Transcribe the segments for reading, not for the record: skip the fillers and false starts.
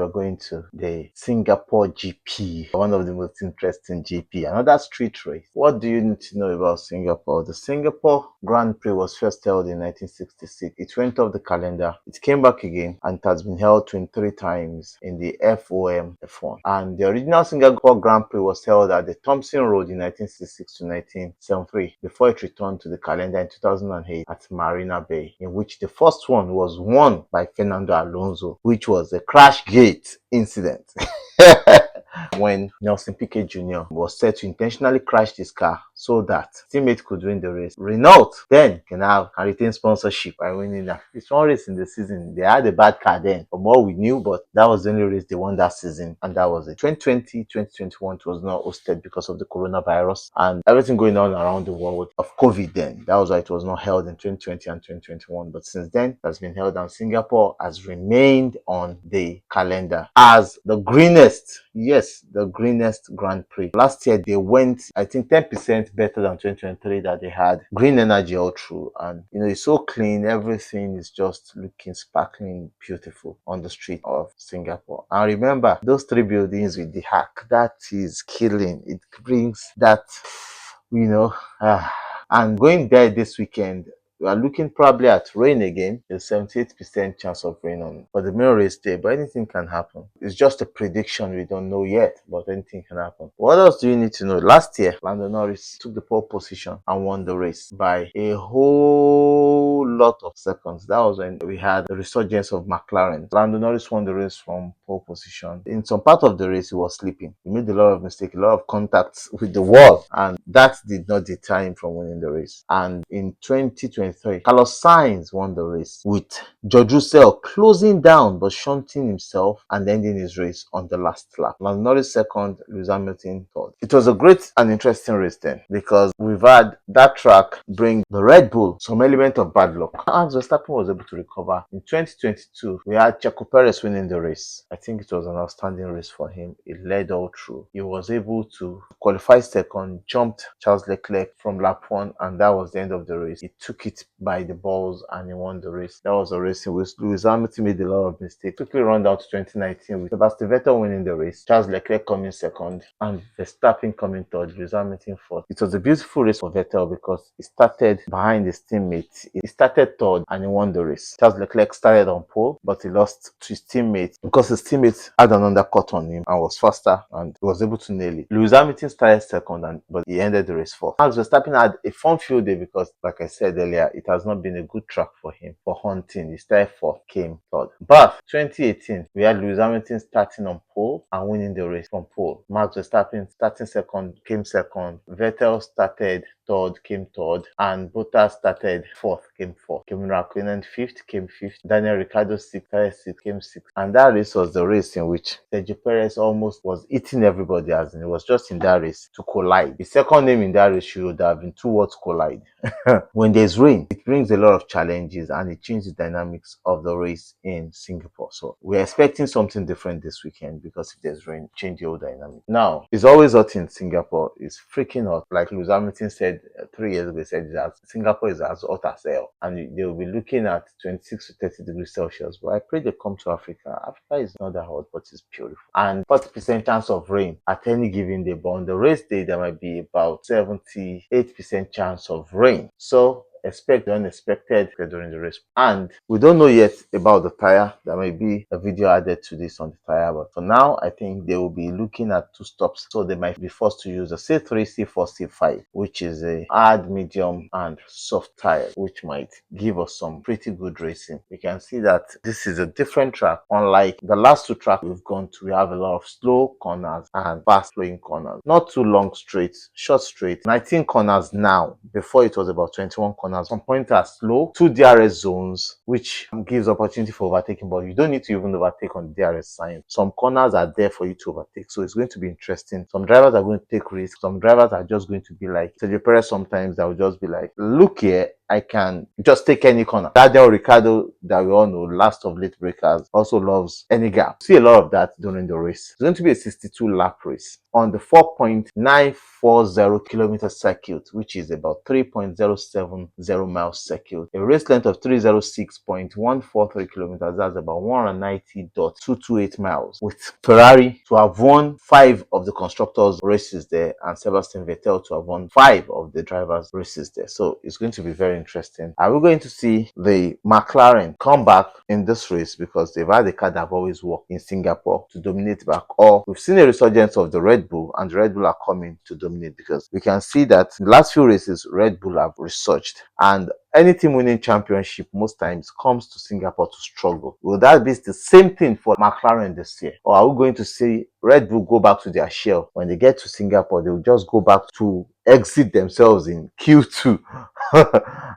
we're going to the Singapore GP, one of the most interesting GP, another street race. What do you need to know about Singapore? The Singapore Grand Prix was first held in 1966. It went off the calendar. It came back again and it has been held 23 times in the FOM F1. And the original Singapore Grand Prix was held at the Thompson Road in 1966 to 1973 before it returned to the calendar in 2008 at Marina Bay, in which the first one was won by Fernando Alonso, which was a crash gate incident. When Nelson Piquet Jr. was set to intentionally crash his car so that teammate could win the race. Renault then can retain sponsorship by winning that. It's one race in the season. They had a bad car then, from what we knew, but that was the only race they won that season, and that was it. 2020, 2021 was not hosted because of the coronavirus and everything going on around the world of COVID then. That was why it was not held in 2020 and 2021. But since then, it has been held, and Singapore has remained on the calendar as the greenest, yes, the greenest Grand Prix. Last year they went, I think, 10% better than 2023, that they had green energy all through, and it's so clean. Everything is just looking sparkling beautiful on the street of Singapore. And remember, those three buildings with the hack, that is killing. It brings that, and going there this weekend, we are looking probably at rain again. There's 78% chance of rain on for the main race day, but anything can happen. It's just a prediction. We don't know yet, but anything can happen. What else do you need to know? Last year, Lando Norris took the pole position and won the race by a whole lot of seconds. That was when we had the resurgence of McLaren. Lando Norris won the race from pole position. In some part of the race, he was sleeping. He made a lot of mistakes, a lot of contacts with the wall, and that did not deter him from winning the race. And in 2023, Carlos Sainz won the race with George Russell closing down but shunting himself and ending his race on the last lap. Lando Norris second, Lewis Hamilton third. It was a great and interesting race then, because we've had that track bring the Red Bull some element of bad luck. Max Verstappen was able to recover. In 2022, we had Checo Perez winning the race. I think it was an outstanding race for him. It led all through. He was able to qualify second, jumped Charles Leclerc from lap 1, and that was the end of the race. He took it by the balls and he won the race. That was a race in which Lewis Hamilton made a lot of mistakes. Quickly run down to 2019 with Sebastian Vettel winning the race, Charles Leclerc coming second, and Verstappen coming third, Lewis Hamilton fourth. It was a beautiful race for Vettel because he started behind his teammates. He started third and he won the race. Charles Leclerc started on pole, but he lost to his teammates because his teammates had an undercut on him and was faster, and he was able to nail it. Lewis Hamilton started second, but he ended the race fourth. Max Verstappen had a fun field day because, like I said earlier, it has not been a good track for him for hunting. He started fourth, came third. But 2018, we had Lewis Hamilton starting on pole and winning the race from pole. Max Verstappen starting second, came second. Vettel started third, came third, and Bottas started fourth, came fourth. Kimi Raikkonen fifth, came fifth. Daniel Ricciardo sixth, started sixth, came sixth. And that race was the race in which Sergio Perez almost was eating everybody, as in it was just in that race to collide. The second name in that race should have been two words: collide. When there's rain, it brings a lot of challenges and it changes the dynamics of the race in Singapore. So we're expecting something different this weekend, because if there's rain, change the whole dynamic. Now, it's always hot in Singapore. It's freaking hot. Like Lewis Hamilton said 3 years ago, he said that Singapore is as hot as hell, and they will be looking at 26 to 30 degrees Celsius. But I pray they come to Africa. Africa is not that hot, but it's beautiful. And 40% chance of rain at any given day. But on the race day, there might be about 78% chance of rain. So expect the unexpected during the race. And we don't know yet about the tire. There may be a video added to this on the tire, but for now, I think they will be looking at two stops. So they might be forced to use a C3, C4, C5, which is a hard, medium, and soft tire, which might give us some pretty good racing. You can see that this is a different track. Unlike the last two tracks we've gone to, we have a lot of slow corners and fast flowing corners. Not too long straights, short straight. 19 corners now. Before it was about 21 corners. Some points are slow, 2 DRS zones, which gives opportunity for overtaking, but you don't need to even overtake on the DRS sign. Some corners are there for you to overtake, so it's going to be interesting. Some drivers are going to take risks. Some drivers are just going to be like Sergio Perez sometimes, that will just be like, look here, I can just take any corner. Daniel Ricciardo, that we all know, last of late breakers, also loves any gap. See a lot of that during the race. It's going to be a 62 lap race on the 4.940 kilometer circuit, which is about 3.070 miles circuit. A race length of 306.143 kilometers, that's about 190.228 miles. With Ferrari to have won 5 of the constructors' races there, and Sebastian Vettel to have won 5 of the drivers' races there. So it's going to be very interesting. Are we going to see the McLaren come back in this race, because they've had a car that have always worked in Singapore, to dominate back? Or we've seen a resurgence of the Red Bull, and the Red Bull are coming to dominate? Because we can see that in the last few races, Red Bull have resurged, and any team winning championship most times comes to Singapore to struggle. Will that be the same thing for McLaren this year? Or are we going to see Red Bull go back to their shell? When they get to Singapore, they'll just go back to exit themselves in Q2.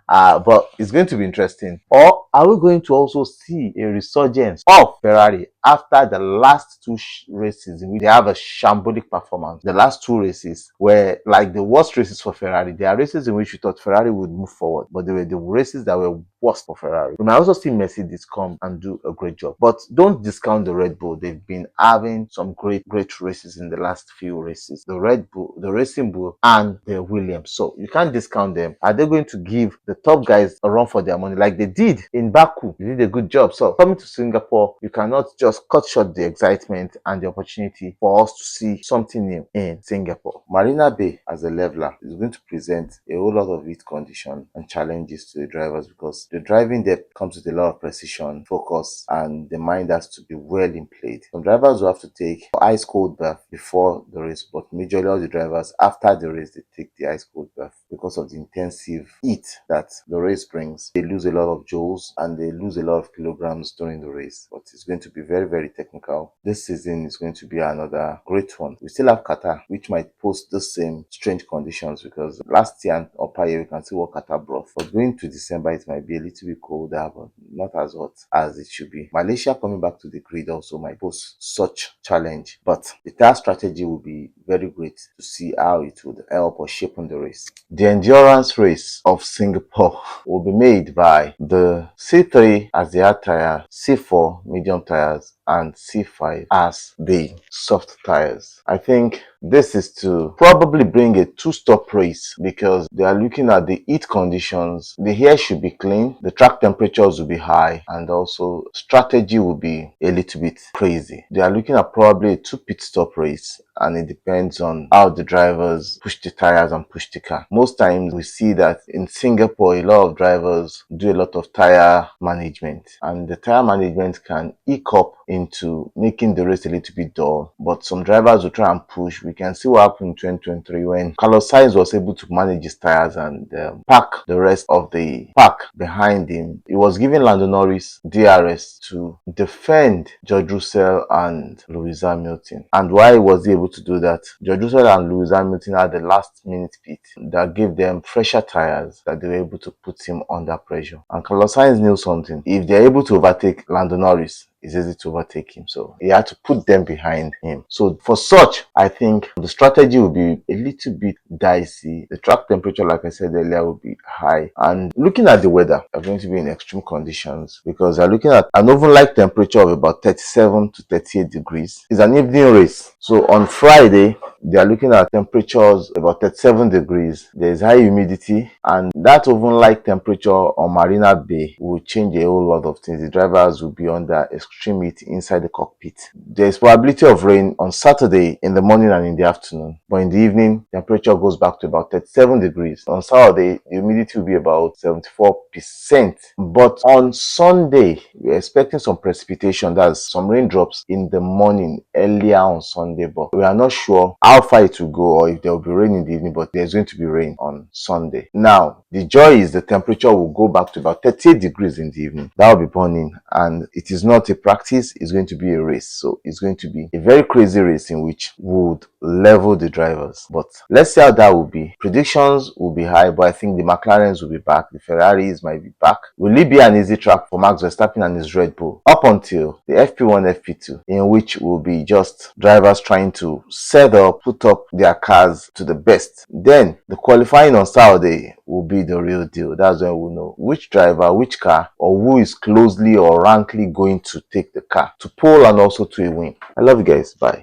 But it's going to be interesting. Or are we going to also see a resurgence of Ferrari after the last 2 races in which they have a shambolic performance? The last 2 races were like the worst races for Ferrari. There are races in which we thought Ferrari would move forward, but they were the races that were worst for Ferrari. We might also see Mercedes come and do a great job. But don't discount the Red Bull. They've been having some great races in the last few races. The Red Bull, the Racing Bull, and the Williams. So you can't discount them. Are they going to give the top guys a run for their money like they did in Baku? They did a good job. So coming to Singapore, you cannot just cut short the excitement and the opportunity for us to see something new in Singapore. Marina Bay as a leveler is going to present a whole lot of heat condition and challenges to the drivers, because the driving depth comes with a lot of precision, focus, and the mind has to be well in plate. Some drivers will have to take ice cold bath before the race, but majorly all the drivers after the race they take the ice cold bath, because of the intensive heat that the race brings. They lose a lot of joules and they lose a lot of kilograms during the race. But it's going to be very, very technical. This season is going to be another great one. We still have Qatar, which might pose the same strange conditions, because last year and upper year we can see what Qatar brought. But going to December, it might be a little bit colder, but not as hot as it should be. Malaysia coming back to the grid also might pose such challenge, but the tire strategy will be very great to see how it would help or shape on the race. The endurance race of Singapore will be made by the C3 as the hard tire, C4 medium tires, and C5 as the soft tires. I think this is to probably bring a 2-stop race, because they are looking at the heat conditions. The air should be clean, the track temperatures will be high, and also strategy will be a little bit crazy. They are looking at probably a 2 pit stop race, and it depends on how the drivers push the tires and push the car. Most times we see that in Singapore, a lot of drivers do a lot of tire management, and the tire management can eke up into making the race a little bit dull, but some drivers will try and push. We can see what happened in 2023 when Carlos Sainz was able to manage his tires and pack the rest of the pack behind him. He was giving Lando Norris DRS to defend George Russell and Lewis Hamilton. And why was he able to do that? George Russell and Lewis Hamilton had the last minute pit that gave them fresher tires, that they were able to put him under pressure. And Carlos Sainz knew something. If they're able to overtake Lando Norris, it's easy to overtake him, so he had to put them behind him. So for such, I think the strategy will be a little bit dicey. The track temperature, like I said earlier, will be high, and looking at the weather, they're going to be in extreme conditions, because they're looking at an overnight temperature of about 37 to 38 degrees. It's an evening race, so on Friday they are looking at temperatures about 37 degrees. There's high humidity, and that overnight temperature on Marina Bay will change a whole lot of things. The drivers will be under extreme heat inside the cockpit. There's probability of rain on Saturday in the morning and in the afternoon, but in the evening temperature goes back to about 37 degrees. On Saturday the humidity will be about 74%, but on Sunday we're expecting some precipitation, that's some raindrops in the morning earlier on Sunday, but we are not sure how far it will go or if there will be rain in the evening, but there's going to be rain on Sunday. Now the joy is the temperature will go back to about 38 degrees in the evening. That will be burning, and it is not a practice, it's going to be a race. So it's going to be a very crazy race in which we would level the drivers. But let's see how that will be. Predictions will be high, but I think the McLarens will be back. The Ferraris might be back. Will it be an easy track for Max Verstappen and his Red Bull? Up until the FP1, FP2, in which will be just drivers trying to put up their cars to the best. Then the qualifying on Saturday will be the real deal. That's when we'll know which driver, which car, or who is closely or rankly going to take the car to pole and also to a win. I love you guys. Bye.